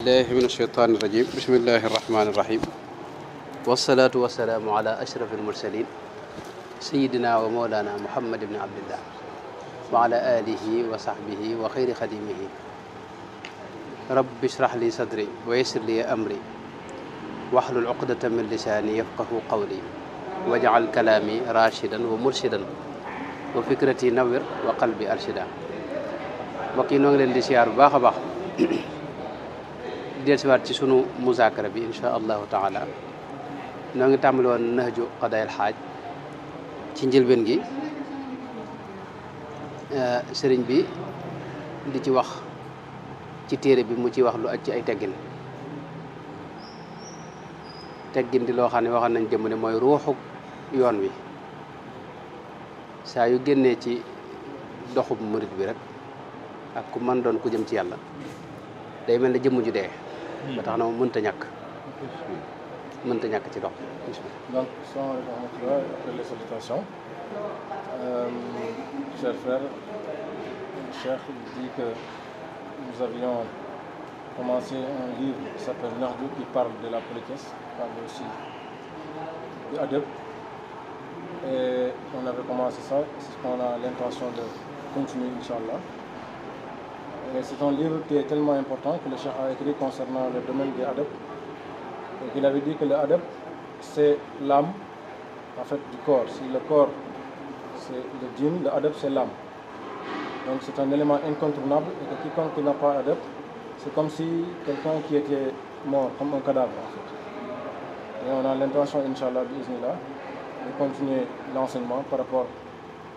الله من الشيطان الرجيم بسم الله الرحمن الرحيم والصلاة والسلام على أشرف المرسلين سيدنا ومولانا محمد بن عبد الله وعلى آله وصحبه وخير خديمه رب اشرح لي صدري ويسر لي أمري واحلل عقدة من لساني يفقه قولي واجعل كلامي راشدا ومرشدا وفكرتي نور وقلبي أرشدا mbokk yi noo ngi leen di siyaar bu baax a baax del siwaat ci sunu muzaakara bi insha allahu taala noo ngi tàmbali woon nahju qadaayil xaaj ci njëlbeen gi sëriñ bi di ci wax ci téere bi mu ci wax lu aj ci ay teggin di loo xam ne waxoon nañ jëm ne mooy ruuxu yoon wi saa yu génnee ci doxub murit bi rek ak ku man doon ku jëm ci yàlla day mel ne jëmm ju dee ba tax na moom mënta ñàkk ci dox. Donc, sans après les salutations, chers frères, Cheikh dit que nous avions commencé un livre qui s'appelle Nahju qui parle de la politesse, qui parle aussi du adab. Et on avait commencé ça, c'est ce qu'on a l'intention de continuer, Inch'Allah. Et c'est un livre qui est tellement important que le Cheikh a écrit concernant le domaine du adab. Et il avait dit que le adab, c'est l'âme en fait du corps. Si le corps c'est le djinn, le adab c'est l'âme. Donc c'est un élément incontournable et que quiconque n'a pas adab, c'est comme si quelqu'un qui était mort, comme un cadavre en fait. Et on a l'intention, Inch'Allah, bi'iznillah, de continuer l'enseignement par rapport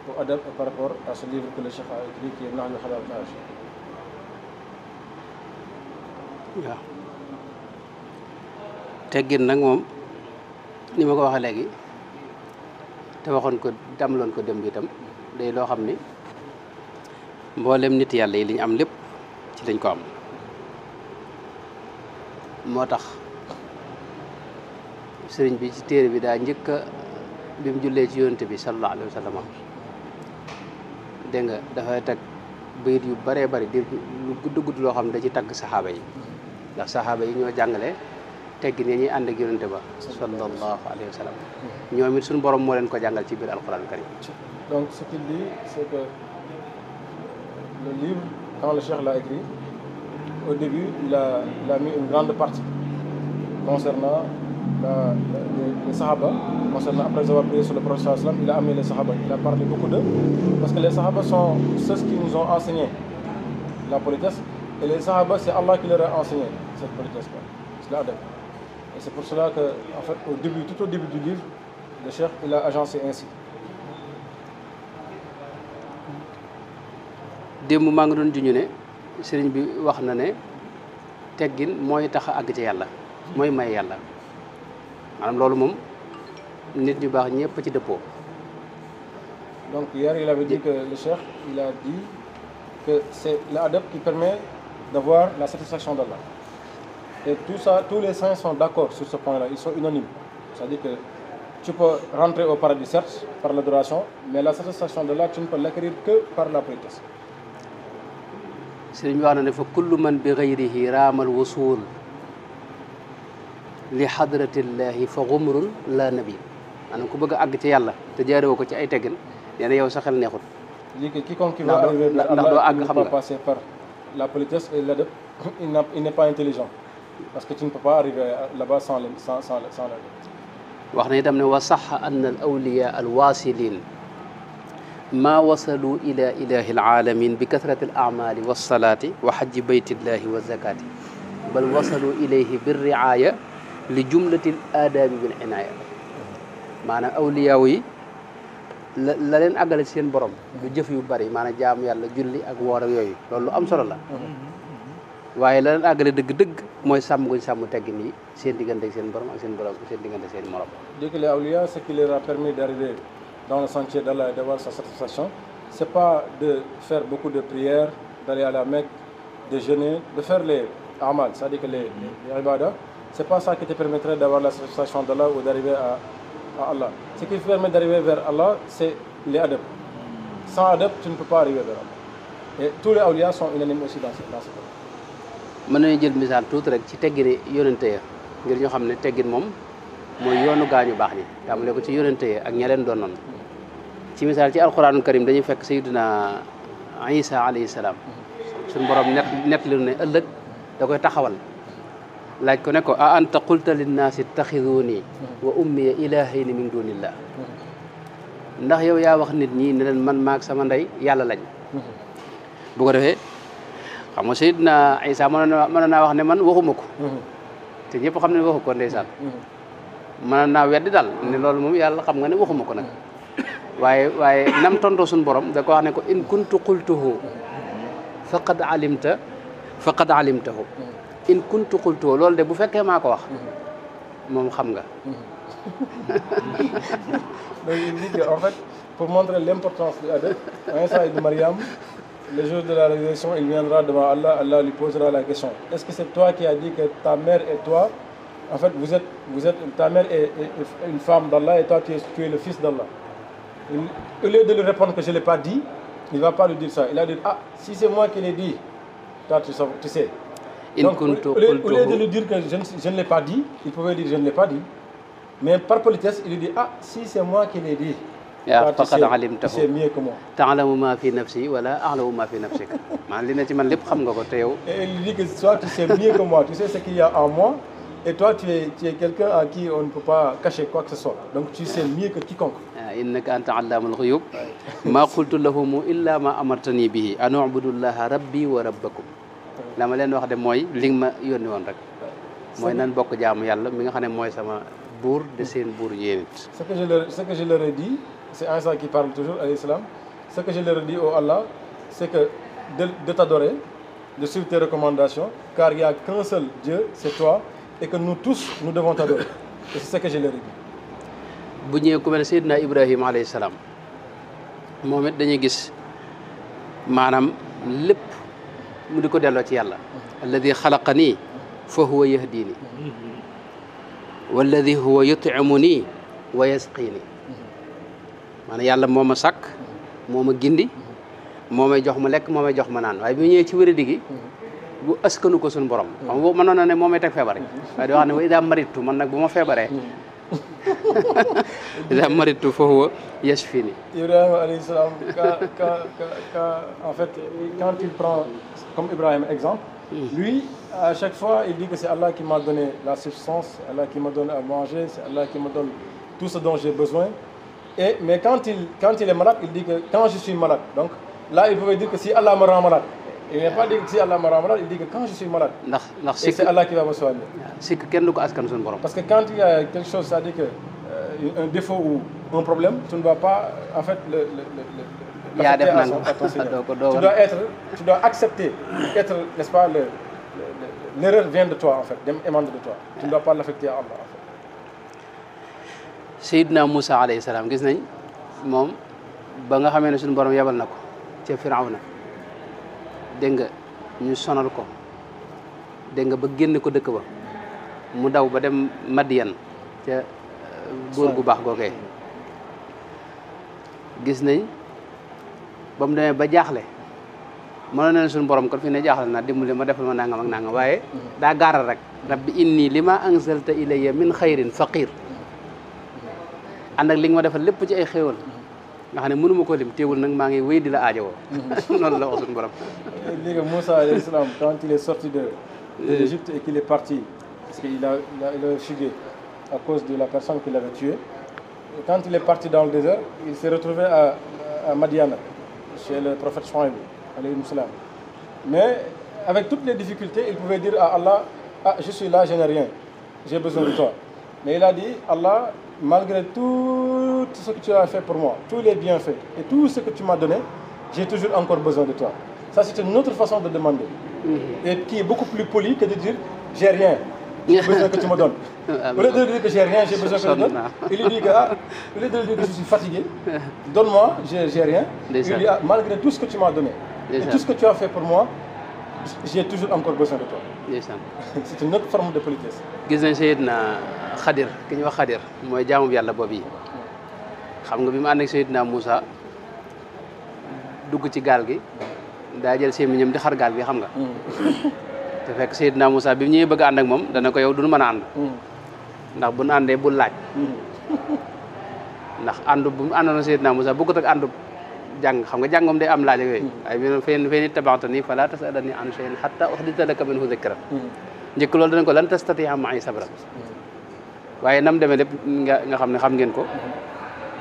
au adab et par rapport à ce livre que le Cheikh a écrit qui est Nahju Qadaa'il Haaj. waaw teggin nag moom ni ma ko waxee léegi te waxoon ko damloon ko démb itam day loo xam ni mboolem nit yàlla yi li ñu am lépp ci lañ ko am moo tax sëriñ bi ci téere bi daa njëkk a bi mu jullee ci yonent bi sallallahu alayhi wa sallam dégg nga dafay teg bayit yu baree bari di lu gudd loo xam ne da ci tagg saxaaba yi ndax saxaaba yi ñoo jàngale teggin yi ñuy ànd ak yonente ba sallallahu alayhi wa sallam ñoom it suñu borom moo leen ko jàngal ci biir alquran karim. Donc ce qu'il dit c'est que le livre quand le Cheikh l'a écrit au début il a mis une grande partie concernant les sahaba, concernant après avoir prié sur le prophète sallallahu alayhi wa sallam, il a amené les sahaba, il a parlé beaucoup d'eux parce que les sahaba sont ceux qui nous ont enseigné la politesse et les sahaba c'est Allah qui leur a enseigné cette politesse là, c'est l'adab. Et c'est pour cela que en fait tout au début du livre le Cheikh il a agencé ainsi. démb maa ngi doon juñu ne sëriñ bi wax na ne teggin mooy tax a àgg ci yàlla mooy may yàlla maanaam loolu moom nit ñu baax ñëpp ci dëppoo. Donc hier il avait dit que le Cheikh il a dit que c'est l'adab qui permet d'avoir la satisfaction d'Allah. Et tout ça, tous les saints sont d'accord sur ce point-là, ils sont unanimes. C'est-à-dire que tu peux rentrer au paradis certes par l'adoration, mais la satisfaction d'Allah tu ne peux l'acquérir que par la politesse. sëriñ bi wax na ne fa kullu man bi ghayrihi raamal wusul li hadratillahi fa ghumrun la nabi maanaam ku bëgg a àgg ci yàlla te jaarewoo ko ci ay teggin nee na yow sa xel neexut. Quiconque va arriver vers Allah ne peut pas passer par la politesse et l'adab, il n'est pas intelligent parce que tu ne peux pas arriver là-bas sans l'adab. wax na itam ne wa sahha anna al awliya al wasilin ma wasalu ila ilahi al alamin bi kathrati al a'mali was salati wa hajji baytillahi wa zakati bal wasalu ilayhi bir riaya li jumlati al adabi bil inaya maanaam awliya yi la leen àggale ci seen borom du jëf yu bari maanaam jaamu yàlla julli ak woor ak yooyu loolu lu am solo la waaye la leen àggale dëgg-dëgg mooy sàmm guñ sàmm teggin yi seen diggante ak seen borom ak seen diggante ak seen morom. Dès que les awliya ce qui leur a permis d'arriver dans le sentier d'Allah et d'avoir sa satisfaction c'est pas de faire beaucoup de prières, d'aller à la Mecque, de jeûner, de faire les amal, c'est-à-dire que les ibadah, c'est pas ça qui te permettrait d'avoir la satisfaction d'Allah ou d'arriver à Allah. Ce qui permet d'arriver vers Allah, c'est les adab. Sans adab, tu ne peux pas arriver vers Allah. Et tous les awliya sont unanimes aussi dans ce cas. mën nañu jël misaal tuuti rek ci teggini yonente ya ngir ñu xam ne teggin moom mooy yoonu gaañu baax ñi tàmbale ko ci yonente ya ak ña leen doon noonu ci misaal ci alquranul karim dañuy fekk sayyidina Isa alayhi salaam suñu borom net li ne ëllëg da koy taxawal laaj ko ne ko a anta qulta linnaasi ittaxiduuni wa ummiya ilahayni min dunillah ndax yow yaa wax nit ñi ne leen man maag sama ndey yàlla lañ bu ko defee xam nga Seydina Isa mën naa wax ne man waxuma ko te ñëpp xam ne waxu ko ndeysaan mën naa weddi daal ne loolu moom yàlla xam nga ne waxuma ko nag waaye nam tontoo suñu borom da ko wax ne ko in kuntu qultuhu faqad alimtahu in kuntu qultuhu loolu de bu fekkee maa ko wax moom xam nga. Donc il dit qu'en fait, pour montrer l'importance de Isa et de Mariam, le jour de la résurrection, il viendra devant Allah, Allah lui posera la question. Est-ce que c'est toi qui as dit que ta mère et toi, en fait, ta mère est une femme d'Allah et toi tu es le fils d'Allah. Au lieu de lui répondre que je ne l'ai pas dit, il ne va pas lui dire ça. Il a dit, ah, si c'est moi qui l'ai dit, toi tu sais. Donc, au lieu de lui dire que je ne l'ai pas dit, il pouvait dire je ne l'ai pas dit. Mais par politesse, il lui dit, ah, si c'est moi qui l'ai dit, toi, tu sais mieux que moi. ta'lamu ma fi nafsi wala a'lamu ma fi nafsik. Man li na ci man lépp xam nga ko te yow. Et il dit que toi tu sais mieux que moi, tu sais ce qu'il y a en moi, et toi tu es quelqu'un à qui on ne peut pas cacher quoi que ce soit. Donc tu sais mieux que quiconque. innaka anta allamul ghuyub ma qultu lahum illa ma amartani bihi an u'budu allaha rabbi wa rabbakum. la ma leen wax de mooy li nga ma yónni woon rek mooy nan bokk jaamu yàlla mi nga xam ne mooy sama buur de seen buur yéen it. Ce que je leur ai dit, c'est Isa qui parle toujours, alayhi salam. Ce que je leur ai dit au Allah, c'est que de t'adorer, de suivre tes recommandations, car il n'y a qu'un seul Dieu, c'est toi, et que nous tous, nous devons t'adorer. Et c'est ce que je leur ai dit. bu ñëwee ku mel ne Seydina Ibrahima alayhi salaam moom it dañuy gis maanaam lépp mu di ko delloo ci yàlla. alladi xalaqanii fa huwa yahdini walladi huwa yut'imuni wa yasqini. maanaam yàlla moo ma sàkk moo ma gindi moo may jox ma lekk moo may jox ma naan waaye bi ñëwee ci wéradi gi bu askanu ko suñu borom. xam nga mënoon na ne moo may teg feebar waaye di wax ne wa idaa maritu man nag bu ma feebaree. idaa maritu fa huwa yashfini. Ibrahima alayhi salam, en fait, quand il prend comme Ibrahima exemple, lui, à chaque fois, il dit que c'est Allah qui m'a donné la substance, Allah qui me donne à manger, c'est Allah qui me donne tout ce dont j'ai besoin. Mais quand il est malade, il dit que quand je suis malade, donc là, il pouvait dire que si Allah me rend malade. Il n'a pas dit que si Allah me rend malade, il dit que quand je suis malade, c'est Allah qui va me soigner. Parce que quand il y a quelque chose, ça dit que un défaut ou un problème, tu ne vas pas, en fait, l'affecter à ton Seigneur. Tu dois accepter être, n'est-ce pas, l'erreur vient de toi, en fait, émane de toi. Tu ne dois pas l'affecter à Allah, en fait. Seydina Moussa alayhi salaam gis nañ moom ba nga xamee ne suñu borom yebal na ko ca Firawna dégg nga ñu sonal ko dégg nga ba génn ko dëkk ba mu daw ba dem Madiyan ca góor gu baax googee gis nañ ba mu demee ba jaaxle mënoon na suñu borom kon fi ne jaaxle naa dimbali ma defal ma nangam ak nangam waaye daa gaaral rek rabbi inni lima anzalta ilayya min xayrin faqir ànd ak li nga ma defal lépp ci ay xéewal nga xam ne mënuma ko lim teewul nag maa ngi wéy di la aajowoo noonu la wax suñu borom. Léegi Moussa alayhi salaam quand il est sorti de l'Égypte et qu'il est parti parce qu'il a fugué à cause de la personne qui l'avait tué. Quand il est parti dans le désert, il s'est retrouvé à Madiana chez le prophète Chouaïb alayhi salam. Mais avec toutes les difficultés, il pouvait dire à Allah, ah je suis là, je n'ai rien, j'ai besoin de toi. Mais il a dit, Allah, malgré tout ce que tu as fait pour moi, tous les bienfaits et tout ce que tu m'as donné, j'ai toujours encore besoin de toi. Ça, c'est une autre façon de demander. Et qui est beaucoup plus poli que de dire, j'ai rien, j'ai besoin que tu me donnes. Au lieu de dire que j'ai rien, j'ai besoin que tu me donnes, il lui dit que, au lieu de dire que je suis fatigué, donne-moi, j'ai rien. Il lui dit, ah, malgré tout ce que tu m'as donné, et tout ce que tu as fait pour moi, j'ai toujours encore besoin de toi. C'est une autre forme de politesse. gis nañ Seydina Xadir ki ñuy wax Xadir mooy jaamu yàlla boobu yi xam nga bi mu ànd ak Seydina Moussa dugg ci gaal gi daa jël sémmiñam di xar gaal gi xam nga te fekk Seydina Moussa bi mu ñëwee bëgg ànd ak moom dana ko yow duñu mën a ànd ndax bu nu àndee bul laaj ndax àndu bu mu àndoon Seydina Moussa bëggut ak àndu jàng xam nga jàng moom day am laaj ak yooyu waaye bi feen ittabaatanii falaa tas'alnii an shay'in hattaa uhdisa laka minhu dhikran njëkk loolu danañ ko lan tastatii'a ma'iya sabran waaye nam demee lépp nga xam ne xam ngeen ko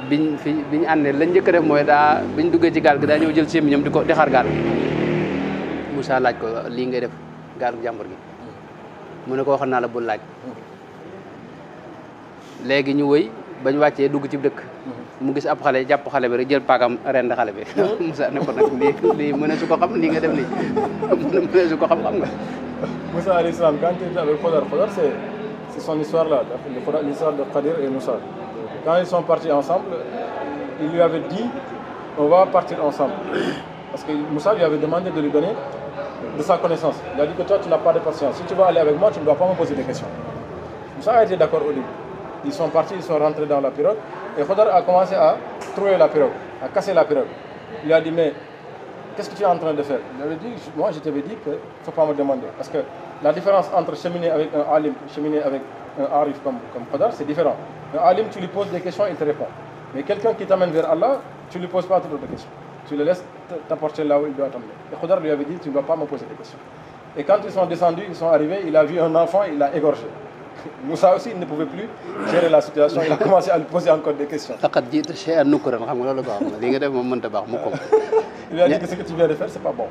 biñ àndee lañ njëkk a def mooy biñ duggee ci gaal gi daa ñëw jël sémmiñam di xar gaal Moussa laaj ko lii ngay def gaalu jàmbur gi mu ne ko waxoon naa la bul laaj léegi ñu wëy bañ wàccee dugg ci dëkk mu gis ab xale jàpp xale bi rek jël paakam rend xale bi Moussa ne ko nag lii mu ne su ko xam lii nga def nii mu ne su ko xam nga Moussa alayhi salam quand il était avec Khadr c'est son histoire là l'histoire de Khadir et Moussa quand ils sont partis ensemble il lui avait dit on va partir ensemble parce que Moussa lui avait demandé de lui donner de sa connaissance. Il a dit que toi tu n'as pas de patience, si tu vas aller avec moi tu ne dois pas me poser des questions. Moussa a été d'accord au début. Ils sont partis, ils sont rentrés dans la pirogue et Khadr a commencé à trouer la pirogue, à casser la pirogue. Il lui a dit mais qu'est-ce que tu es en train de faire? Il avait dit moi je t'avais dit qu'il ne faut pas me demander parce que la différence entre cheminer avec un alim et cheminer avec un arif comme Khadr c'est différent. Un alim tu lui poses des questions, il te répond. Mais quelqu'un qui t'amène vers Allah, tu ne lui poses pas trop de questions. Tu le laisses t'apporter là où il doit t'emmener. Et Khadr lui avait dit tu ne dois pas me poser des questions. Et quand ils sont descendus, ils sont arrivés, il a vu un enfant, il l'a égorgé. Moussa aussi il ne pouvait plus gérer la situation, il a commencé à lui poser encore des questions. laqad ji'ta shay'an nukran xam nga loolu ko xam nga li nga def moom mënta baax mu ko Il lui a dit que ce que tu viens de faire c'est pas bon.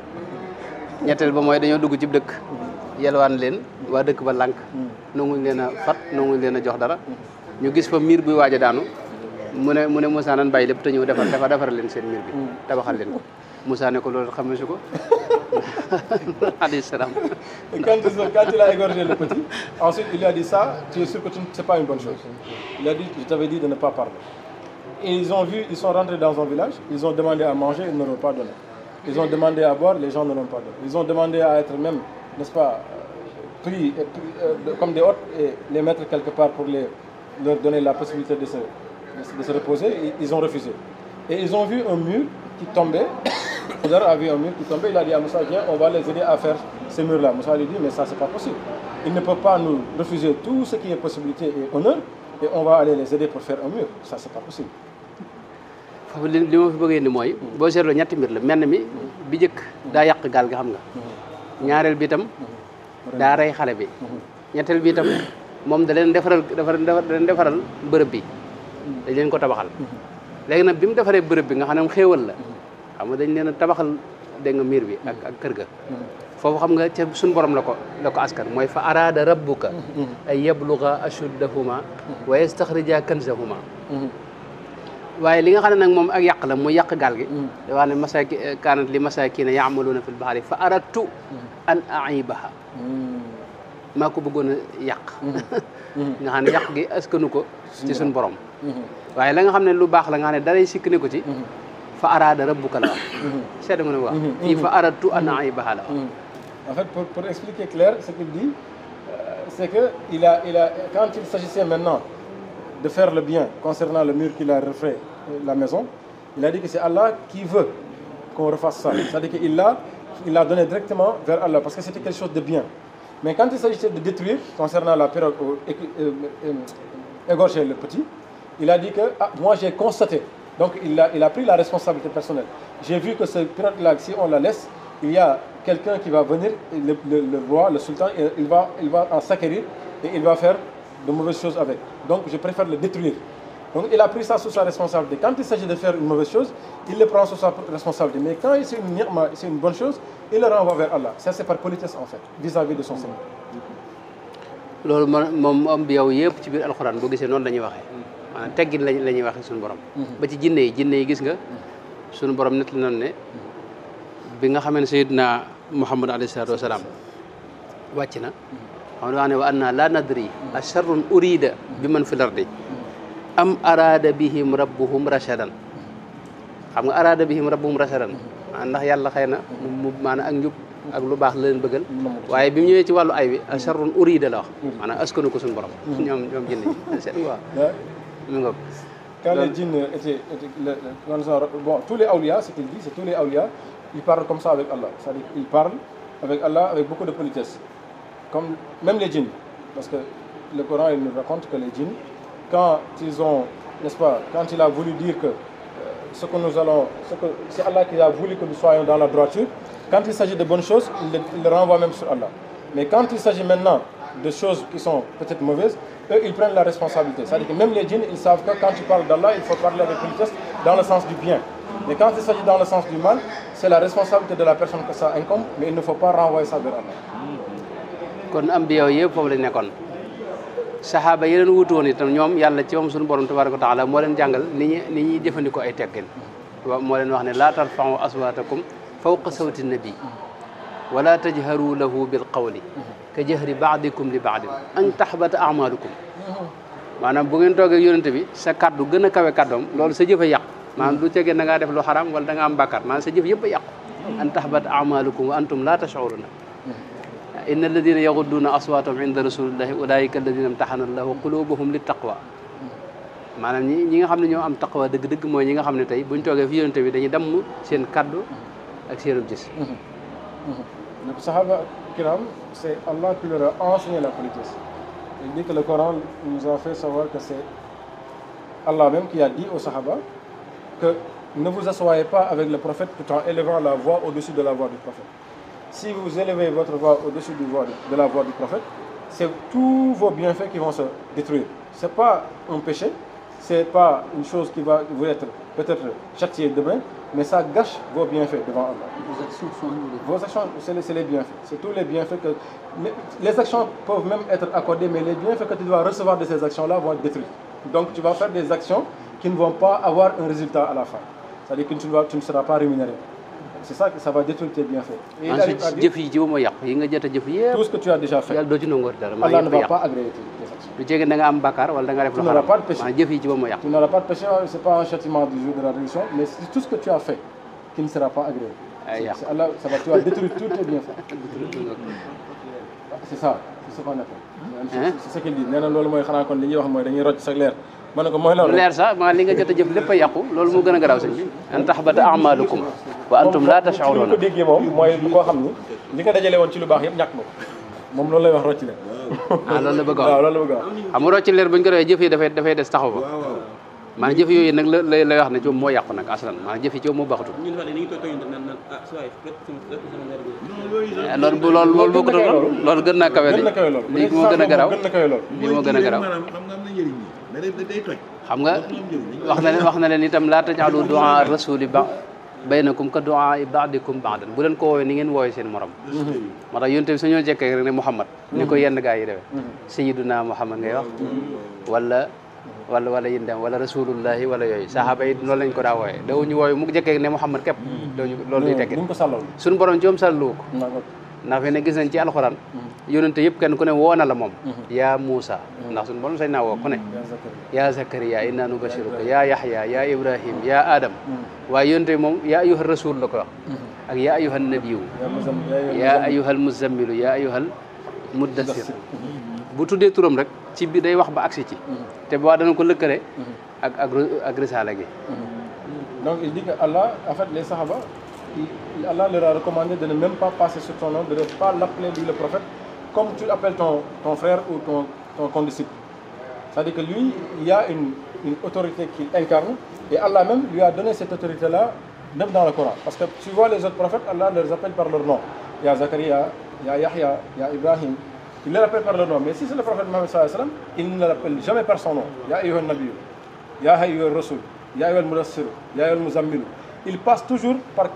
ñetteel ba mooy dañoo dugg ci dëkk yelwaan leen waa dëkk ba lànk nanguñ leen a fat nanguñ leen a jox dara ñu gis fa miir buy waaj a daanu mu ne Moussa nan bàyyi lépp te ñëw defaral leen seen miir bi tabaxal leen ko Moussa ne ko loolu xamee su ko alayhi salaam. Et quand il a égorgé le petit, ensuite il lui a dit ça, tu es sûr que c'est pas une bonne chose. Il a dit, je t'avais dit de ne pas parler. Et ils sont rentrés dans un village, ils ont demandé à manger, ils ne l'ont pas donné. Ils ont demandé à boire, les gens ne l'ont pas donné. Ils ont demandé à être même, n'est-ce pas, pris comme des hôtes et les mettre quelque part pour leur donner la possibilité de se reposer. Et ils ont refusé. Et ils ont vu un mur qui tombait. Khadr a vu un mur qui tombait, il a dit à Moussa, viens, on va les aider à faire ces murs-là. Moussa lui dit, mais ça c'est pas possible. Ils ne peuvent pas nous refuser tout ce qui est possibilité et honneur, et on va aller les aider pour faire un mur. Ça c'est pas possible. foofu li ma fi bëggee ni mooy boo seetloo ñetti mbir la menn mi bi njëkk daa yàq gaal gi xam nga ñaareel bi itam daa rey xale bi ñetteel bi itam moom da leen defaral bërëb bi dañ leen ko tabaxal léegi nag bi mu defaree bërëb bi nga xam ne xéewal la xam nga dañ leen a tabaxal dégg nga miir bi ak kër ga foofu xam nga ca suñu borom la ko askan mooy fa araada rabbuka ay yabluga ashuddahuma wa yastaxrija kanzahuma waaye li nga xam ne nag moom ak yàq la muy yàq gaal gi da wax ne kaanat li masakina yaamaluuna fil bahri fa aradtu an aibaha maa ko bëggoon a yàq nga xam ne yàq gi askanu ko ci suñu borom waaye la nga xam ne lu baax la nga xam ne daray sikk ne ko ci fa araada rabbuka la wax seet nga ne wax fii fa aradtu an aibaha la wax en fait pour expliquer clair ce qu'il dit c'est que quand il s'agissait maintenant de faire le bien concernant le mur qu'il a refait la maison, il a dit que c'est Allah qui veut qu'on refasse ça. C'est-à-dire qu'il l'a donné directement vers Allah parce que c'était quelque chose de bien. Mais quand il s'agissait de détruire concernant la pirogue égorger le petit, il a dit que moi j'ai constaté. Donc il a pris la responsabilité personnelle. J'ai vu que ce pirogue-là, si on la laisse, il y a quelqu'un qui va venir, le roi, le sultan, il va en s'acquérir et il va faire de mauvaises choses avec. Donc je préfère le détruire. Donc il a pris ça sous sa responsabilité. Quand il s'agit de faire une mauvaise chose, il le prend sous sa responsabilité. Mais quand c'est une bonne chose, il le renvoie vers Allah. Ça c'est par politesse en fait, vis-à-vis de son Seigneur. loolu moom am bi yow yëpp ci biir alxuraan boo gisee noonu la ñuy waxee maanaam teggin la ñuy waxee suñu borom ba ci jinne yi gis nga suñu borom nett li noonu ne bi nga xamee ne Sayyidina Muhammad alayhi salaatu wa salaam wàcc na xam nga wax ne wa anna la nadri asharrun urida bi man fil ardi am arada bihim rabbuhum rashadan xam nga arada bihim rabbuhum rashadan ndax yàlla xëy na mu maanaam ak njub ak lu baax la leen bëggal waaye bi mu ñëwee ci wàllu ay bi asharrun urida la wax maanaam askanu ko suñu borom ñoom jinne yi seen waaw mi nga quand les djinns étaient bon tous les awliya ce qu'il dit c'est tous les awliya ils parlent comme ça avec Allah c'est-à-dire ils parlent avec Allah avec beaucoup de politesse comme même les djinns, parce que le Coran il nous raconte que les djinns, quand ils ont, n'est-ce pas, quand il a voulu dire que c'est Allah qui a voulu que nous soyons dans la droiture, quand il s'agit de bonnes choses, il le renvoie même sur Allah. Mais quand il s'agit maintenant de choses qui sont peut-être mauvaises, eux ils prennent la responsabilité. C'est-à-dire que même les djinns, ils savent que quand tu parles d'Allah, il faut parler avec politesse dans le sens du bien. Mais quand il s'agit dans le sens du mal, c'est la responsabilité de la personne que ça incombe, mais il ne faut pas renvoyer ça vers Allah. kon ambiya yëpp foofu lañ nekkoon saxaaba yi leen wutu woon itam ñoom yàlla ci moom suñu borom tabaraka wa taala moo leen jàngal ni ñuy jëfandikoo ay teggin moo leen wax ne laa tarfa'u aswaatakum fawqa sawti nabi wala tajharu lahu bil qawli ka jahri ba'dikum li ba'din an tahbata a'malukum maanaam bu ngeen toogee yonente bi sa kaddu gën a kawe kaddoom loolu sa jëf a yàqu maanaam du tegee da ngaa def lu xaram wala da nga am bàkkaar maanaam sa jëf yëpp a yàqu an tahbata a'malukum wa antum la tash'uruna inna alladina yaghudduuna aswaatahum inda rasulillahi ulaika alladina imtaxana allahu qulubuhum li taqwa maanaam ñi nga xam ne ñoo am taqwa dëgg-dëgg mooy ñi nga xam ne tey buñ toogee fi yonente bi dañuy damm seen kaddu ak seenub gis Les Sahaba kiram, c'est Allah qui leur a enseigné la politesse. Il dit que le Coran nous a fait savoir que c'est Allah même qui a dit aux Sahaba que ne vous asseyez pas avec le prophète tout en élevant la voix au-dessus de la voix du prophète. Si vous élevez votre voix au-dessus de la voix du prophète, c'est tous vos bienfaits qui vont se détruire. Ce n'est pas un péché, ce n'est pas une chose qui va vous être peut-être châtiée demain, mais ça gâche vos bienfaits devant Allah. Vos actions, c'est les bienfaits. C'est tous les bienfaits que... Les actions peuvent même être accordées, mais les bienfaits que tu dois recevoir de ces actions-là vont être détruits. Donc tu vas faire des actions qui ne vont pas avoir un résultat à la fin. C'est-à-dire que tu ne seras pas rémunéré. C'est ça que ça va détruire tes bienfaits. Et il arrive à dire, tout ce que tu as déjà fait, Allah ne va pas agréer tes actions. Tu n'auras pas de péché. Tu n'auras pas de péché, ce n'est pas un châtiment du jour de la révolution, mais c'est tout ce que tu as fait qui ne sera pas agréé. Allah, tu vas détruire tous tes bienfaits. C'est ça, c'est ce qu'on appelle. C'est ce qu'il dit. leer sax ma li nga jot a jëf lépp a yàqu loolu moo gën a garaaw sëñ bi an tahbata a'malukum wa antum la tash'uruna ko déggee moom mooy koo xam ni li nga dajale woon ci lu baax yëpp ñàkk na ko moom loolu lay wax rocci leen loolu la bëgg a wax waaw loolu la bëgg a wax xam nga rocci leer bu ñu ko defee jëf yi dafay des taxaw ba maanaam jëf yooyu nag lay wax ne ci moo yàqu nag aslan maanaam jëf yi ci moo baaxatul loolu boo ko loolu gën naa kawe lii moo gën a garaaw lii moo gën a garaaw xam nga wax na leen itam laa taj'alu du'a rasuli baynakum ka du'a ba'dikum ba'dan bu leen ko woowee ni ngeen woowee seen morom moo tax yonent bi sañoo jekkee rek ne Muhammad ni ko yenn gaa yi defee sayyiduna Muhammad ngay wax wala yéen dem wala rasulullahi wala yooyu saxaaba yi loolu lañ ko daa wooyee dawuñu wooyu mu jekkee ne Muhammad képp dawuñu loolu di tekki suñu borom ci moom sàllu ko ndax fi ne gis nañ ci alxuraan yonente yëpp kenn ku ne woo na la moom yaa Muusa ndax suñu borom sañ naa woo ku ne yaa Zakariya inna nubashiruka yaa Yaxya yaa Ibrahim yaa Adam waaye yonente moom yaa ayyuha rasul la ko wax ak yaa ayyuha nabiyu yaa ayyuha almuzammilu yaa ayyuha almuddassir bu tuddee turam rek ci bi day wax ba agsi ci te bu waa dana ko lëkkale ak risaala gi donc il dit que Allah en fait les sahaba Allah leur a recommandé de ne même pas passer sur ton nom, de ne pas l'appeler lui le prophète, comme tu appelles ton frère ou ton condisciple. C'est-à-dire que lui, il y a une autorité qu'il incarne, et Allah même lui a donné cette autorité-là, même dans le Coran. Parce que tu vois les autres prophètes, Allah les appelle par leur nom. Il y a Zakaria, il y a Yahya, il y a Ibrahim. Il les appelle par leur nom. Mais si c'est le prophète Mohammed sallallahu alayhi wa sallam, il ne l'appelle jamais par son nom. Ya ayyuhan nabiy, ya ayyuhar rasul, ya ayyuhal mudassir, ya ayyuhal muzammil. Il passe toujours par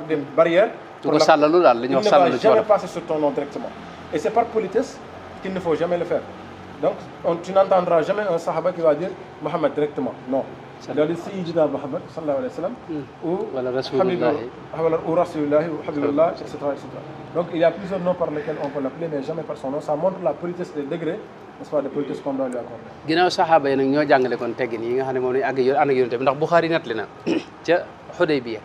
des barrières. Il ne va jamais passer sur ton nom directement. Et c'est par politesse qu'il ne faut jamais le faire. Donc, tu n'entendras jamais un sahaba qui va dire Mohammed directement. Non. Il a dit Sayyidina Mohammed sallallahu alayhi wa sallam ou Rasulullah ou Habibullah, etc. Donc, il y a plusieurs noms par lesquels on peut l'appeler, mais jamais par son nom. Ça montre la politesse des degrés. n'est-ce pas de politesse qu'on doit lui accorder. ginnaaw saxaaba yi nag ñoo jàngale kon teggin yi nga xam ne moom lañu ànd ak yonent bi ndax Buxaari nettali na ca Xudaybiya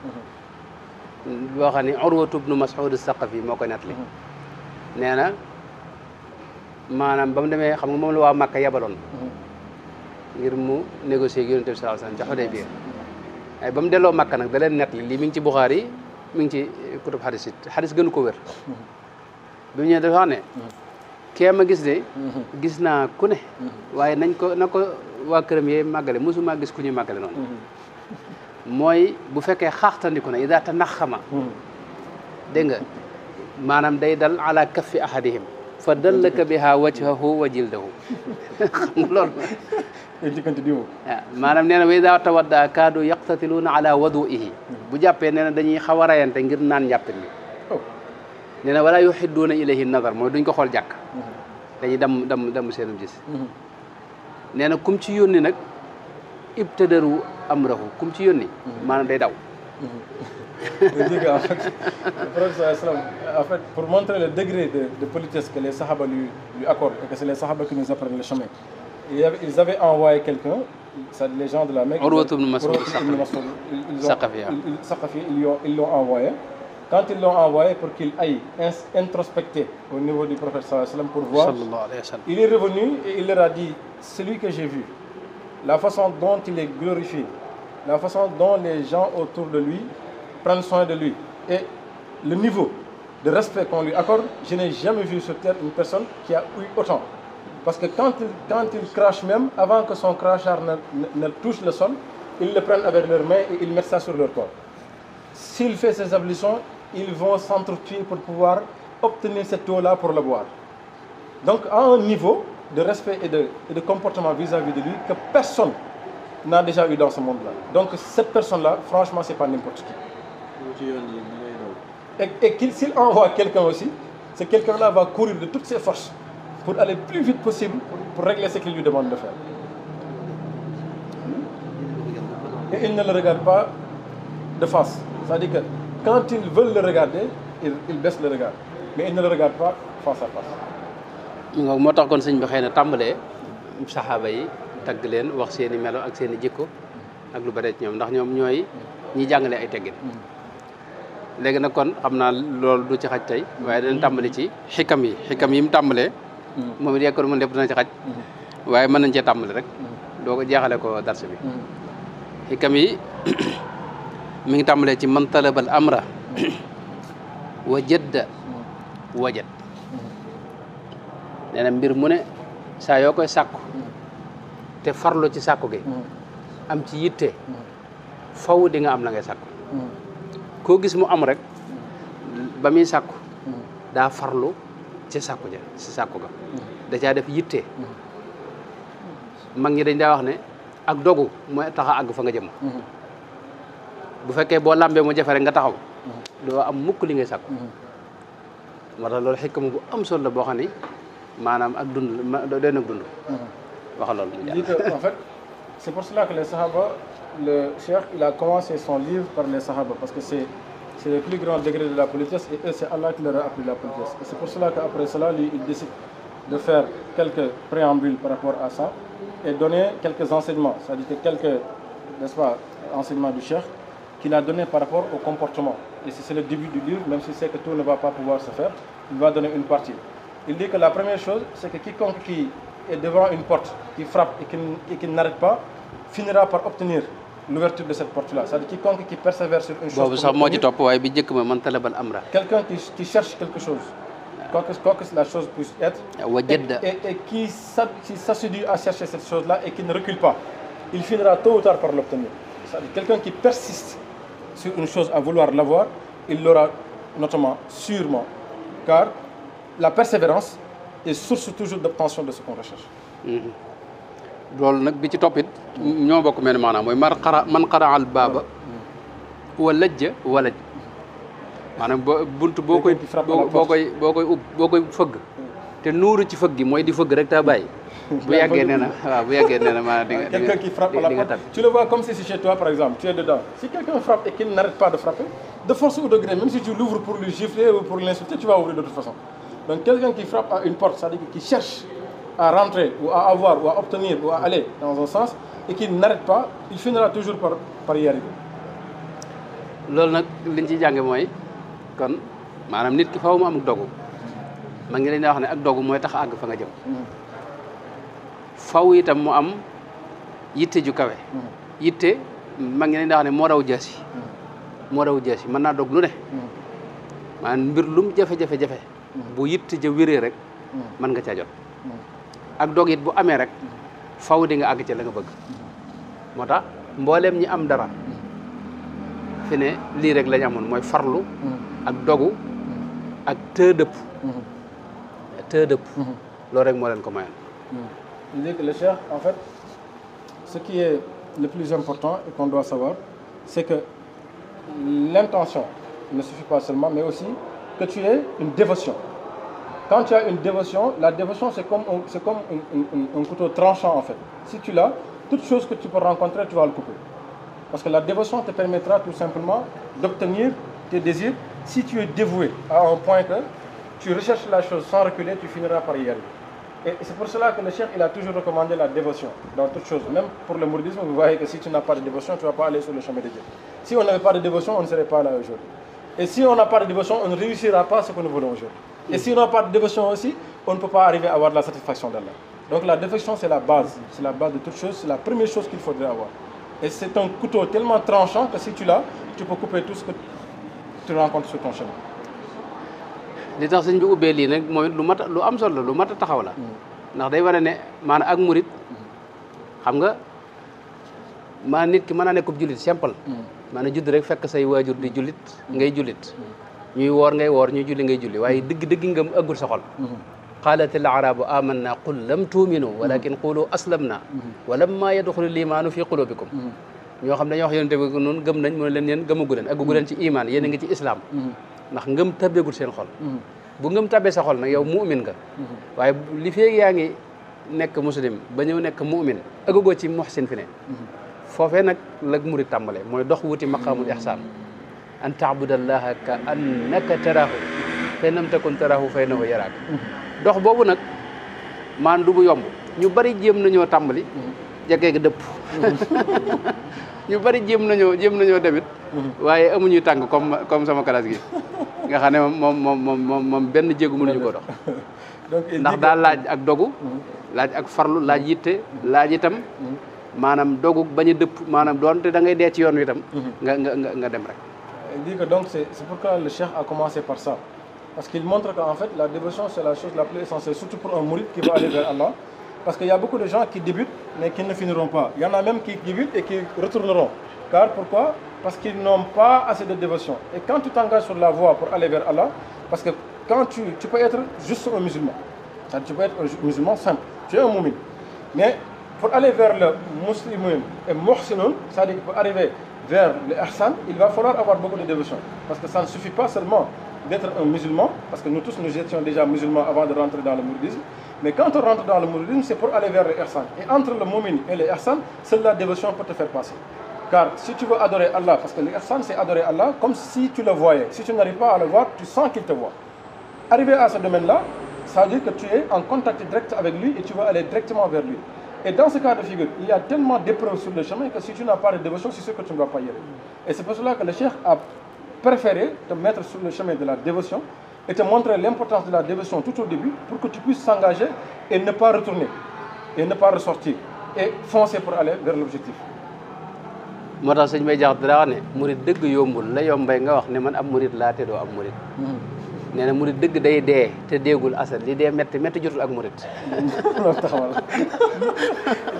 boo xam ne Urwatu bnu Mas'ud as-Saqafi moo ko nettali nee na maanaam ba mu demee xam nga moom la waa Makka yabaloon ngir mu négocier ak yonent bi sallallahu alayhi wasallam ca Xudaybiya ay ba mu delloo Makka nag da leen nettali lii mi ngi ci Buxaari mi ngi ci kutub xadis it xadis gënu ko wér bi mu ñëwee dafa wax ne kee ma gis de gis naa ku ne waaye na ko waa këram yee màggale mosuma gis ku ñuy màggale noonu mooy bu fekkee xaaxtandiku na ida ta nax xama dégg nga maanaam day dal ala kaffi ahadihim fa dallaka biha wajhahu wa jildahu xam nga loolu waaw maanaam nee na wa ida tawadda kaadu yaqtatiluuna ala waduihi bu jàppee nee na dañuy xaw a rayante ngir naan njàppit mi nee na wala yuhidduuna ilayhi nazar mooy duñ ko xool jàkk dañuy damm seenum gis nee na kum ci yónni nag ibtadaru amrahu kum ci yónni maanaam day daw en fait, pour montrer le degré de politesse que les Sahaba lui accordent et que c'est les Sahaba qui nous apprennent le chemin, ils avaient envoyé quelqu'un, les gens de la Mecque, ils l'ont envoyé. Quand ils l'ont envoyé pour qu'il aille introspecter au niveau du prophète sallallahu alayhi wa sallam pour voir, il est revenu et il leur a dit, celui que j'ai vu, la façon dont il est glorifié, la façon dont les gens autour de lui prennent soin de lui et le niveau de respect qu'on lui accorde, je n'ai jamais vu sur terre une personne qui a eu autant. Parce que quand il crache même, avant que son crachard ne touche le sol, ils le prennent avec leurs mains et ils mettent ça sur leur corps. S'il fait ses ablutions, ils vont s'entretuer pour pouvoir obtenir cette eau-là pour le boire. Donc à un niveau de respect et de comportement vis-à-vis de lui que personne n'a déjà eu dans ce monde-là. Donc cette personne-là, franchement, c'est pas n'importe qui. Et s'il envoie quelqu'un aussi, ce quelqu'un-là va courir de toutes ses forces pour aller le plus vite possible pour régler ce qu'il lui demande de faire. Et il ne le regarde pas de face. C'est-à-dire que quand ils veulent le regarder, ils baissent le regard. Mais ils ne le regardent pas face à face. moo tax kon sëñ bi xëy na tàmbalee saxaaba yi tagg leen wax seen i melo ak seen i jikko ak lu bare ci ñoom ndax ñoom ñooy ñi jàngale ay teggin léegi nag kon xam naa loolu du ci xaj tey waaye danañ tàmbali ci xikam yi mu tàmbalee moom it yekkoon mën lépp dina ci xaj waaye mën nañ cee tàmbali rek doo ko jeexale ko darse bi xikam yi mi ngi tàmbalee ci man talabal amra wa jadda wajad nee na mbir mu ne saa yoo koy sàkku te farlu ci sàkku gi am ci yitte faw di nga am la ngay sàkku koo gis mu am rek ba muy sàkku daa farlu ci sàkku ja ci sàkku ga da caa def yitte mag ñi dañ daa wax ne ak dogu mooy tax a àgg fa nga jëm bu fekkee boo lambee mu jafe rek nga taxaw doo am mukk li ngay sàkku moo tax loolu xikma bu am solo la boo xam ni maanaam ak dund doy nag dund wax loolu mu en fait c'est pour cela que les Sahaba, le Cheikh, il a commencé son livre par les Sahaba parce que c'est le plus grand degré de la politesse et eux, c'est Allah qui leur a appris la politesse. Et c'est pour cela qu'après cela, lui, il décide de faire quelques préambules par rapport à ça et donner quelques enseignements, c'est-à-dire que quelques, n'est-ce pas, enseignements du Cheikh qu'il a donné par rapport au comportement. Et c'est le début du livre, même si c'est que tout ne va pas pouvoir se faire, il va donner une partie. Il dit que la première chose, c'est que quiconque qui est devant une porte, qui frappe et qui n'arrête pas, finira par obtenir l'ouverture de cette porte-là. C'est-à-dire quiconque qui persévère sur une chose. Quelqu'un qui cherche quelque chose, quoi que la chose puisse être, et qui s'assidu à chercher cette chose-là et qui ne recule pas, il finira tôt ou tard par l'obtenir. C'est-à-dire quelqu'un qui persiste sur une chose à vouloir l'avoir, il l'aura notamment, sûrement, car la persévérance est source toujours d'obtention de ce qu'on recherche. loolu nag bi ci toppit ñoo bokk mel maanaam mooy man qara al baaba wa lajja walaj maanaam buntu boo koy fëgg te nuuru ci fëgg gi mooy di fëgg rek taa bàyyi bu yàggee nee na waaw bu yàggee nee na maanaam di nga quelqu'un qui frappe à la porte, tu le vois comme si c'est chez toi par exemple, tu es dedans. Si quelqu'un frappe et qu'il n'arrête pas de frapper, de force ou de gré, même si tu l'ouvres pour lui gifler ou pour l'insulter, tu vas ouvrir de toute façon. Donc quelqu'un qui frappe à une porte, c'est-à-dire qui cherche à rentrer ou à avoir ou à obtenir ou à aller dans un sens et qui n'arrête pas, il finira toujours par y arriver. loolu nag liñ ciy jànge mooy kon maanaam nit ki faaw mu am dogu ma ngi leen di wax ne ak dogu mooy tax àgg fa nga jëm faw itam mu am yitte ju kawe yitte ma ngi leen di wax ne moo raw jaasi mën naa dog lu ne maanaam mbir lum jafe-jafe bu yitt ja wéree rek mën nga caa jot ak dog it bu amee rek faw di nga àgg ci la nga bëgg moo tax mbooleem ñi am dara fi ne lii rek lañ amoon mooy farlu ak dogu ak tëdëpp loolu rek moo leen ko mayoon. Il dit que le cheikh, en fait, ce qui est le plus important et qu'on doit savoir, c'est que l'intention ne suffit pas seulement, mais aussi que tu aies une dévotion. Quand tu as une dévotion, la dévotion c'est comme un couteau tranchant en fait. Si tu l'as, toute chose que tu peux rencontrer, tu vas le couper. Parce que la dévotion te permettra tout simplement d'obtenir tes désirs si tu es dévoué à un point que tu recherches la chose sans reculer, tu finiras par y arriver. Et c'est pour cela que le cheikh il a toujours recommandé la dévotion dans toute chose. Même pour le mouridisme, vous voyez que si tu n'as pas de dévotion, tu ne vas pas aller sur le chemin de Dieu. Si on n'avait pas de dévotion, on ne serait pas là aujourd'hui. Et si on n'a pas de dévotion, on ne réussira pas ce que nous voulons aujourd'hui. Et si on n'a pas de dévotion aussi, on ne peut pas arriver à avoir la satisfaction d'Allah. Donc la dévotion c'est la base de toute chose, c'est la première chose qu'il faudrait avoir. Et c'est un couteau tellement tranchant que si tu l'as, tu peux couper tout ce que tu rencontres sur ton chemin. li tax sëñ bi ubbee lii nag mooy lu am solo lu mat a taxaw la ndax day wane ne maanaam ak murit xam nga maanaam nit ki mën naa nekkub jullit simple maanaam judd rek fekk say waajur di jullit ngay jullit ñuy woor ngay woor ñuy julli ngay julli waaye dëgg ngëm ëggul sa xol qaalat al arabu amanna qul lam tuuminu walakin qulu aslamna wa lamma yadxulu limaanu fi qulubikum ñoo xam dañoo wax yonente bi noonu gëm nañ mu ne leen yéen gëmagu leen aggugu leen ci iman yéen a ngi ci islam ndax ngëm tabbeegul seen xol bu ngëm tabbee sa xol nag yow mu'min nga waaye li feeg yaa ngi nekk muslim ba ñëw nekk mu'min agugoo ci muhsin fi ne foofee nag la murid tàmbale mooy dox wuti maqaamul ihsaan an taabudallaha ka annaka taraahu fa in lam takun taraahu fa innahu yaraak dox boobu nag maan du bu yomb ñu bari jéem nañoo tàmbali jekkee dëpp ñu bari jéem nañoo demit waaye amuñuy tànk comme sama classe gi nga xam ne moom benn jéegu mënuñu ko dox ndax daal laaj ak dogu laaj ak farlu laaj yitte laaj itam maanaam dogu bañ a dëpp maanaam doonte da ngay dee ci yoon wi itam nga dem rek. Il dit que donc c'est pourquoi le cheikh a commencé par ça parce qu'il montre qu'en fait la dévotion c'est la chose la plus essentielle surtout pour un mouride qui va aller vers Allah parce qu'il y a beaucoup de gens qui débutent mais qui ne finiront pas. Il y en a même qui débutent et qui retourneront. Car pourquoi? Parce qu'ils n'ont pas assez de dévotion. Et quand tu t'engages sur la voie pour aller vers Allah, parce que quand tu peux être juste un musulman, c'est-à-dire tu peux être un musulman simple, tu es un mu'min. Mais pour aller vers le muslimun et muhsinun, c'est-à-dire pour arriver vers le ihsan, il va falloir avoir beaucoup de dévotion. Parce que ça ne suffit pas seulement d'être un musulman, parce que nous tous nous étions déjà musulmans avant de rentrer dans le mouridisme. Mais quand on rentre dans le mouridisme, c'est pour aller vers le ihsan. Et entre le mu'min et le ihsan, seule la dévotion peut te faire passer. Car si tu veux adorer Allah, parce que l'ihsan c'est adorer Allah comme si tu le voyais. Si tu n'arrives pas à le voir, tu sens qu'il te voit. Arriver à ce domaine-là, ça veut dire que tu es en contact direct avec lui et tu vas aller directement vers lui. Et dans ce cas de figure, il y a tellement d'épreuves sur le chemin que si tu n'as pas de dévotion, c'est sûr que tu ne vas pas y aller. Et c'est pour cela que le cheikh a préféré te mettre sur le chemin de la dévotion et te montrer l'importance de la dévotion tout au début pour que tu puisses s'engager et ne pas retourner, et ne pas ressortir, et foncer pour aller vers l'objectif. moo tax sëñ Bay Jaxate daa wax ne murid dëgg yombul la yombay nga wax ne man am murid laa te doo am murid nee na murid dëgg day dee te déegul asal li dee métti jotul ak murid loolu taxawal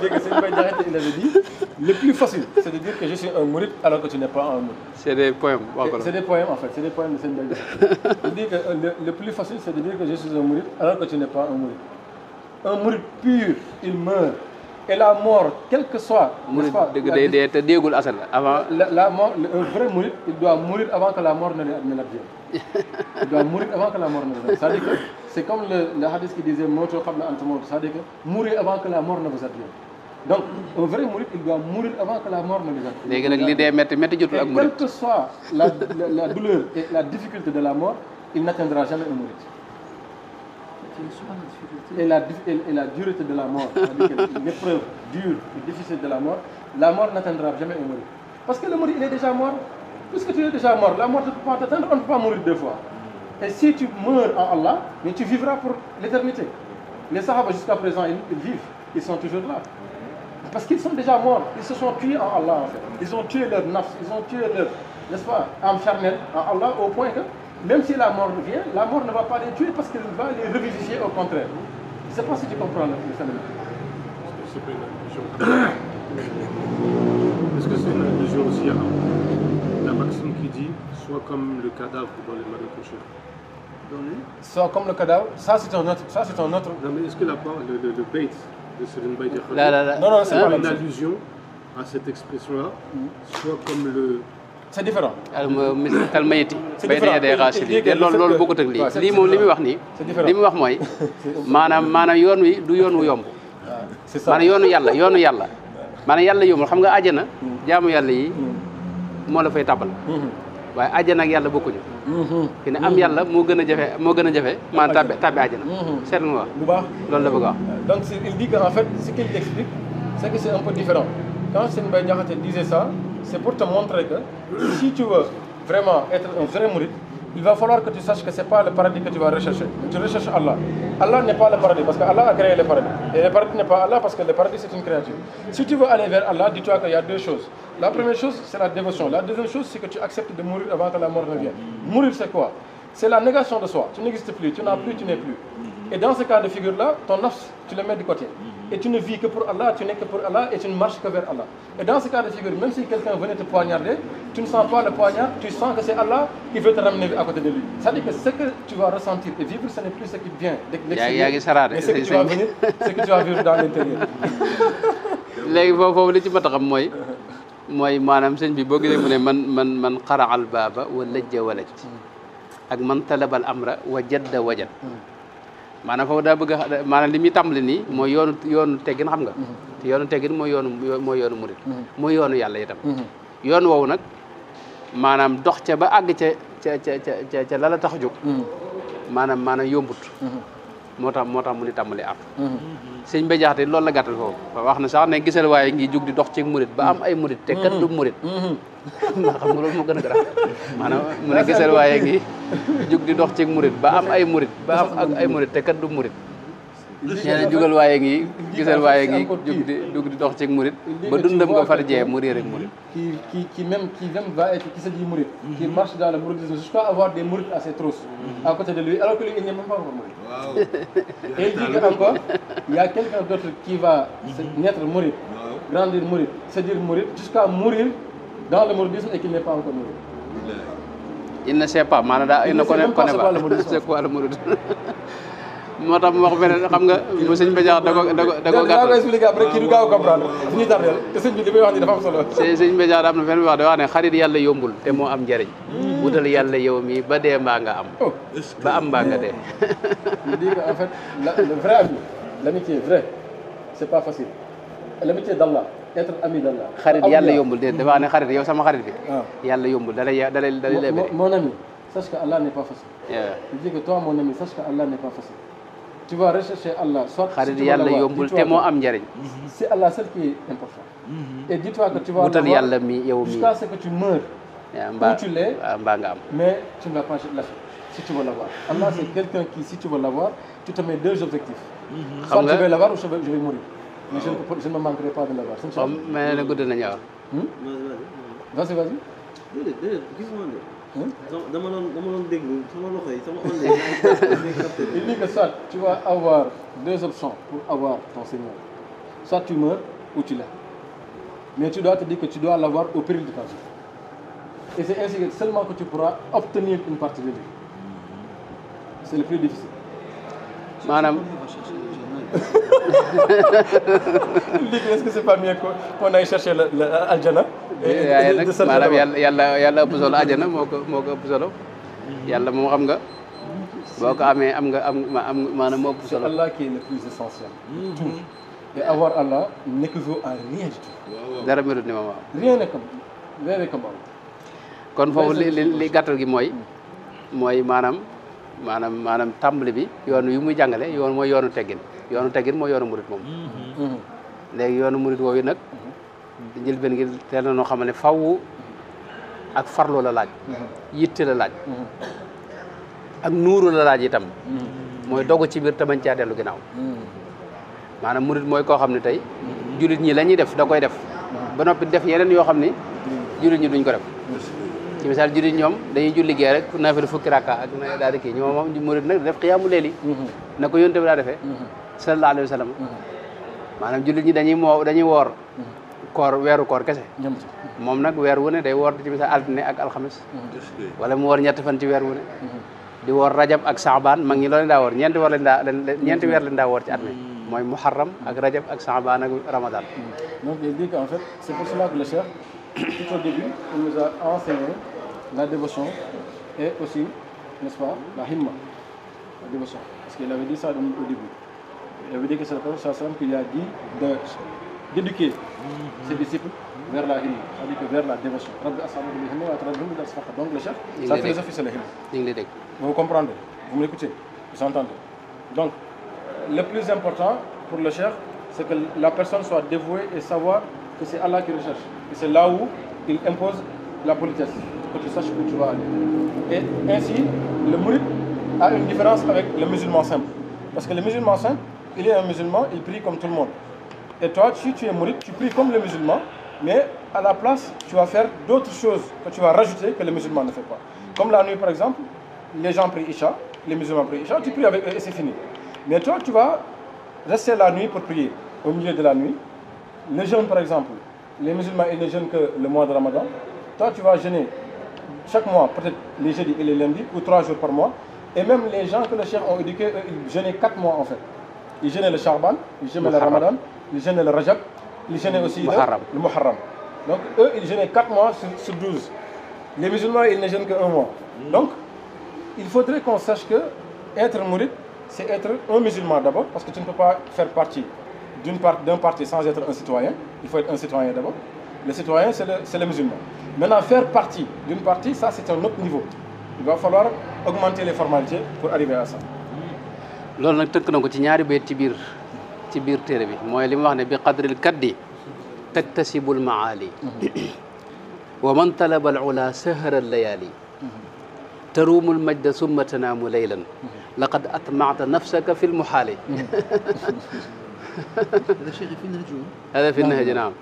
dégg nga sëñ Bay Jaxate il avait dit le plus facile c'est de dire que je suis un murid alors que tu n'es pas un murid. C'est des poèmes. C'est des poèmes en fait, c'est des poèmes de sëñ Bay Jaxate. Il dit que le plus facile c'est de dire que je suis un murid alors que tu n'es pas un murid. Un murid pur, il meurt. Et la mort, quel que soit, n'est-ce pas, avant la mort, un vrai mouride, il doit mourir avant que la mort ne l'advienne. Il doit mourir avant que la mort ne l'advienne. C'est-à-dire que c'est comme le hadith qui disait c'est-à-dire que mourir avant que la mort ne vous advienne. Donc, un vrai mouride, il doit mourir avant que la mort ne lui advienne. Et quelle que soit la douleur et la difficulté de la mort, il n'atteindra jamais un mouride. Et la dureté de la mort, c'est-à-dire l'épreuve dure et difficile de la mort n'atteindra jamais un mouride. Parce que le mouride, il est déjà mort. Puisque tu es déjà mort, la mort ne peut pas t'atteindre, on ne peut pas mourir deux fois. Et si tu meurs en Allah, mais tu vivras pour l'éternité. Les Sahaba jusqu'à présent, ils vivent, ils sont toujours là. Parce qu'ils sont déjà morts, ils se sont tués en Allah en fait. Ils ont tué leur nafs, ils ont tué leur, n'est-ce pas, âme charnelle en Allah au point que Même si la mort vient, la mort ne va pas les tuer parce qu'elle va les revivifier au contraire. Je ne sais pas si tu comprends le phénomène. Est-ce que c'est pas une allusion Est-ce que c'est une allusion aussi à la maxime qui dit « Sois comme le cadavre dans les mains de ton chef ». Soit comme le cadavre, ça c'est un autre. Non mais est-ce que le bait de Serigne Baye Diakhaté Non, c'est pas une allusion à cette expression-là, soit comme le... C'est différent. kal mayiti C'est bay différent. nañu dee xaasili te loolu bokkut ak lii Ouais, c'est lii moom li muy wax nii C'est différent. li muy wax mooy maanaam yoon wi du yoon wu yomb C'est ça. maanaam yoonu yàlla maanaam yàlla yombul xam nga àjjana jaamu yàlla yi moo la fay tàbbal waaye àjjana ak yàlla bokkuñu fi ne am yàlla moo gën a jafe maanaam tàbbi àjjana seetlu nga wax Bu baax. loolu la bëgg a wax Donc il dit qu'en fait, ce qu'il explique, c'est que c'est un peu différent. Quand Serigne Baye Diakhaté disait ça, c'est pour te montrer que si tu veux vraiment être un vrai mouride, il va falloir que tu saches que ce n'est pas le paradis que tu vas rechercher. Tu recherches Allah. Allah n'est pas le paradis parce qu'Allah a créé le paradis. Et le paradis n'est pas Allah parce que le paradis c'est une créature. Si tu veux aller vers Allah, dis-toi qu'il y a deux choses. La première chose, c'est la dévotion. La deuxième chose, c'est que tu acceptes de mourir avant que la mort ne vienne. Mourir, c'est quoi? C'est la négation de soi. Tu n'existes plus, tu n'as plus, tu n'es plus. Et dans ce cas de figure-là, ton nafs, tu le mets de côté. Et tu ne vis que pour Allah, tu n'es que pour Allah et tu ne marches que vers Allah. Et dans ce cas de figure, même si quelqu'un venait te poignarder, tu ne sens pas le poignard, tu sens que c'est Allah qui veut te ramener à côté de lui. C'est-à-dire que ce que tu vas ressentir et vivre, ce n'est plus ce qui vient de l'extérieur, mais ce que tu vas venir, ce que tu vas vivre dans l'intérieur. léegi foofu li ci mat a xam mooy maanaam sëñ bi boo gisee mu ne man xaraal baaba wa lajja walaj ak man talabal amra wa jadda wajad maanaam foofu daa bëgg a maanaam li muy tàmbali nii mooy yoonu teggin xam nga te yoonu teggin mooy yoonu murit mooy yoonu yàlla itam yoon woowu nag maanaam dox ca ba àgg ca la la tax a jóg maanaam yombut moo tax mu ni tàmbali am sëñ Baye Diakhaté loolu la gàttal foofu wax na sax ne gisal waaye ngi jug di dox ci murit ba am ay murit te kat du murit ndax xam nga loolu moo gën a garaaw maanaam mu ne gisal waaye ngi jug di dox ci murit ba am ay murit ba am ak ay murit te kat du murit nee na jugal waaye ngi gisal waaye ngi jug di dox ci murit ba dundam nga far jee mu réer ak murit qui même va être, qui se dit mouride, qui marche dans le mouridisme jusqu'à avoir des mourides à ses trousses à côté de lui, alors que lui, il n'est même pas encore mouride. Wow. Et il dit qu'encore, il y a quelqu'un d'autre qui va naître mouride, grandir mouride, se dire mouride, jusqu'à mourir dans le mouridisme et qu'il n'est pas encore mouride. Il ne sait pas, il ne connaît pas c'est quoi le mouridisme. moo tax mu wax beneen xam nga bu sëñ Baye Diakhaté da ko gàttal expliquer après kii du gaaw comprendre fu ñuy tardeel te sëñ bi li may wax ni dafa am solo sëñ Baye Diakhaté am na fenn wax da wax ne xarit yàlla yombul te moo am njëriñ wutal yàlla yow mi ba dee mbaa nga am ba am mbaa nga dee il dit que en fait le vrai ami l'amitié vrai c'est pas facile l'amitié d'Allah être ami d'Allah xarit yàlla yombul de dafa wax ne xarit yow sama xarit bi yàlla yombul dalay lebere mon ami sache que Allah n'est pas facile il dit que toi mon ami sache que Allah n'est pas facile. Tu vas rechercher Allah, soit xarit yàlla yombul te moo am njëriñ. C'est Allah seul qui est important. Et dis-toi que tu vas wutal yàlla mi yow mi jusqu'à ce que tu meurs. mbaa où tu l'es, mbaa nga am. mais tu ne vas pas lâcher si tu veux l'avoir. Allah c'est quelqu'un qui, si tu veux l'avoir, tu te mets deux objectifs. Soit je vais l'avoir ou je vais mourir. Mais je ne me manquerai pas de l'avoir. mais ne gudd nañu Vas-y. dama doon déglu sama loxo yi sama onde yi. Il dit que soit tu vas avoir deux options pour avoir ton Seigneur. Soit tu meurs ou tu l'as. Mais tu dois te dire que tu dois l'avoir au péril de ta vie. Et c'est ainsi que seulement que tu pourras obtenir une partie de lui. C'est le plus difficile. maanaam. Il dit que est-ce que c'est pas mieux qu'on aille chercher l'Aljana waaye nag maanaam yàlla ëpp solo àjjana moo ko ëpp solo yàlla moom xam nga boo ko amee am maanaam moo ëpp solo. C'est Allah qui est le plus essentiel. Tout. Et avoir Allah n'équivaut à rien du tout. dara melut ni ma waaw. Rien n'est comme Allah. kon foofu li gàttal gi mooy maanaam tàmbali bi yoon wi muy jàngale yoon mooy yoonu teggin mooy yoonu murit moom. léegi yoonu murit woowu yi nag. njëlbeen gi teel na noo xam ne faw ak farlu la laaj yitte la laaj ak nuuru la laaj itam mooy dogu ci biir te bañ caa dellu ginnaaw maanaam murit mooy koo xam ne tey jullit ñi la ñuy def da koy def ba noppi def yeneen yoo xam ne jullit ñi duñ ko def ci misaal jullit ñoom dañuy julli gee rek naafila fukki rakka ak daal di kii ñoom moom murid nag def xiyaamu leeli na ko yonte bi daa defee sallallahu alayhi wa sallam maanaam jullit ñi dañuy woor koor weeru koor kese moom nag weer wu ne day woor ci misaal altine ak alxames wala mu woor ñetti fan ci weer wu ne di woor rajab ak saabaan mag ñi loolu daa woor ñeenti weer lañ daa woor ci at mi mooy muharram ak rajab ak saabaan ak ramadan. Donc il dit qu'en fait c'est pour cela que le cheikh tout au début il nous a enseigné la dévotion et aussi n'est-ce pas la himma, la dévotion, parce qu'il avait dit ça au début. Il avait dit que c'est le prophète sallallahu alayhi wa sallam qui a dit d'éduquer ses disciples vers la himma, c'est-à-dire que vers la dévotion. Donc le chef, sa philosophie c'est la himma. Vous comprenez, vous m'écoutez, vous entendez. Donc le plus important pour le chef, c'est que la personne soit dévouée et savoir que c'est Allah qui recherche. Et c'est là où il impose la politesse, que tu saches où tu vas aller. Et ainsi, le mouride a une différence avec le musulman simple. Parce que le musulman simple, il est un musulman, il prie comme tout le monde. Et toi, si tu es mouride, tu pries comme le musulman, mais à la place, tu vas faire d'autres choses que tu vas rajouter que le musulman ne fait pas. Comme la nuit, par exemple, les gens prient Isha, les musulmans prient Isha, tu pries avec eux et c'est fini. Mais toi, tu vas rester la nuit pour prier, au milieu de la nuit. Le jeûne, par exemple, les musulmans, ils ne jeûnent que le mois de Ramadan. Toi, tu vas jeûner chaque mois, peut-être les jeudis et les lundis, ou 3 jours par mois. Et même les gens que le cheikh ont éduqués, eux, ils jeûnaient 4 mois en fait. Ils jeûnaient le Charban, ils jeûnaient le Ramadan, ils jeûnaient le Rajab, ils jeûnaient aussi le Muharram. Donc eux, ils jeûnaient 4 mois sur 12. Les musulmans, ils ne jeûnent que 1 mois. Donc, il faudrait qu'on sache que être mouride, c'est être un musulman d'abord, parce que tu ne peux pas faire partie d'un parti sans être un citoyen. Il faut être un citoyen d'abord. Le citoyen, c'est le musulman. Maintenant, faire partie d'une partie, ça c'est un autre niveau. Il va falloir augmenter les formalités pour arriver à ça. loolu nag tënk na ko ci ñaari bayt ci biir téere bi mooy li mu wax ne bi qadril kaddi taktasibul maali wa man talaba al ula sahara al layali taruumul majda summa tanaamu laylan laqad atma'ta nafsaka fi l muhaali hada fi nahji naam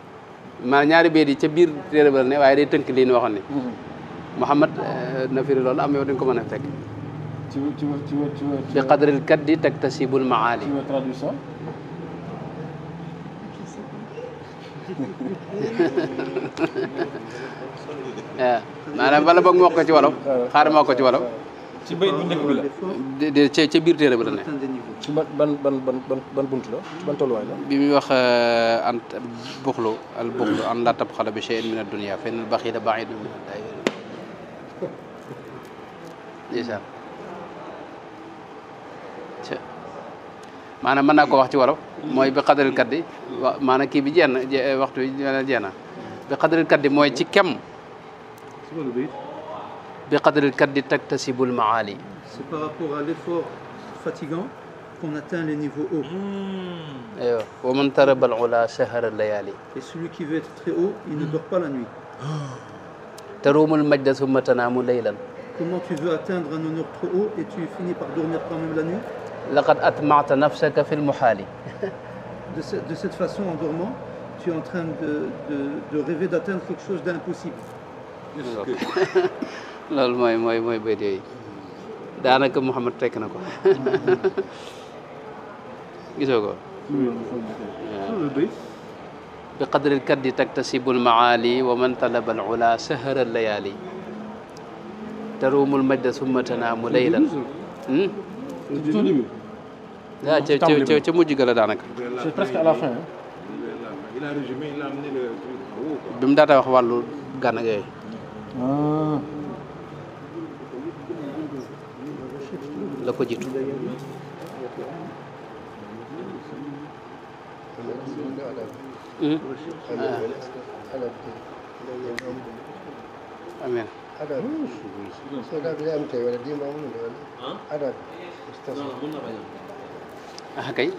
maa ñaari bayt yi ca biir téere ba ne waaye day tënk lii ñu waxoon ne Mouhamad na firi loolu am yow dañ ko mën a fekk bi qadril kaddi taktasibul maali. Tu veux traduire ça? waaw maanaam bala boog mu wax ko ci wolof xaaral ma wax ko ci wolof. ci bayit bu njëkk bi la. ca biir téere bi la ne. ci ban buntu la ban tolluwaay la. bi muy wax an buxlu al buxlu an la tabxala bi shay'in min ad-dunya fa inna al-baxiila ba'iidun min ad-daa'ir. ndeysaan maanaam mën naa ko wax ci wolof mooy bi xadaril kaddi maanaam kii bi jeex na waxtu bi jeex na bi xadaril kaddi mooy ci kem bi xadaril kaddi taktasibul maali. C'est par rapport à l'effort fatigant qu'on atteint les niveaux hauts. aywa wa man tarabal ula sahara layali. Et celui qui veut être très haut, il ne dort pas la nuit. taruumul majda summa tanaamu laylan. Comment tu veux atteindre un honneur trop haut et tu finis par dormir quand même la nuit? laqad atma'ta nafsaka fil muhaali. De cette façon, en dormant, tu es en train de rêver d'atteindre quelque chose d'impossible. loolu mooy bayt yooyu daanaka Mouhamad tekk na ko gisoo ko. bi qadril kaddi taktasibul maali wa man talaba al ula sahara al layali taruumul majda summa tanaamu laylan. waaw ca mujj ga la daanaka. C'est presque à la fin. Il a résumé, il a amené le truc en haut, quoi. bi mu daata wax wàllu gànn ak yooyu. la ko jiitu. amiin. ah kay